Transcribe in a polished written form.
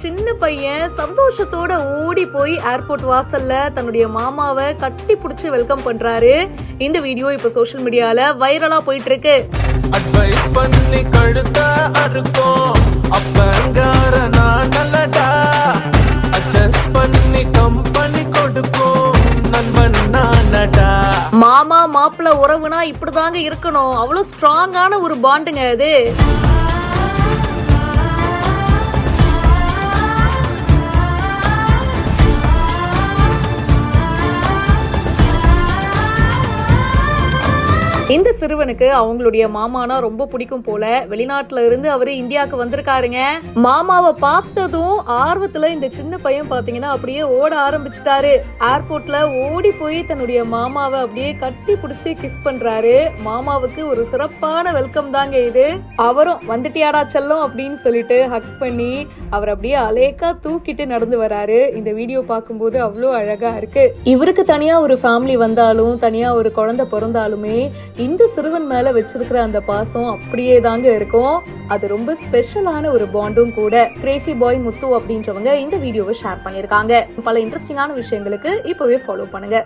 சின்ன பையன் சந்தோஷத்தோட ஓடி போய் ஏர்போர்ட் வாசல்ல தன்னுடைய மாமாவை கட்டி பிடிச்சு வெல்கம் பண்றாரு. இந்த வீடியோ இப்ப சோஷியல் மீடியால வைரலா போயிட்டு இருக்கு. அட்வைஸ் பண்ணி கழுத்த அறுக்கும் அப்பங்கார நான் நல்லடா, அட்ஜஸ்ட் பண்ணி கம்பெனி கொடுக்கும் நண்பன் நானடா. மாமா மாப்பிள்ள உறவுனா இப்படிதாங்க இருக்கணும். அவ்வளவு ஸ்ட்ராங்கான ஒரு பாண்டுங்க அது. இந்த சிறுவனுக்கு அவங்களுடைய மாமானா ரொம்ப பிடிக்கும் போல. வெளிநாட்டுல இருந்து அவரு இந்தியாவுக்கு வந்திருக்காருங்க. மாமாவை பார்த்ததும் ஆர்வத்துல இந்த சின்ன பையன் பாத்தீங்கன்னா அப்படியே ஓட ஆரம்பிச்சிட்டாரு. ஏர்போர்ட்ல ஓடி போய் தன்னுடைய மாமாவை அப்படியே கட்டி பிடிச்சி கிஸ் பண்றாரு. மாமாவுக்கு ஒரு சிறப்பான வெல்கம் தாங்க இது. அவரும் வந்துட்டியாடா செல்லம் அப்படின்னு சொல்லிட்டு ஹக் பண்ணி அவர் அப்படியே அலேக்கா தூக்கிட்டு நடந்து வராரு. இந்த வீடியோ பார்க்கும்போது அவ்வளோ அழகா இருக்கு. இவருக்கு தனியா ஒரு ஃபேமிலி வந்தாலும் தனியா ஒரு குழந்தை பிறந்தாலுமே இந்த சிறுவன் மேல வச்சிருக்கிற அந்த பாசம் அப்படியே தாங்க இருக்கும். அது ரொம்ப ஸ்பெஷலான ஒரு பாண்டும் கூட. கிரேசி பாய் முத்து அப்படின்றவங்க இந்த வீடியோவை ஷேர் பண்ணிருக்காங்க. பல இன்ட்ரெஸ்டிங்கான விஷயங்களுக்கு இப்பவே ஃபாலோ பண்ணுங்க.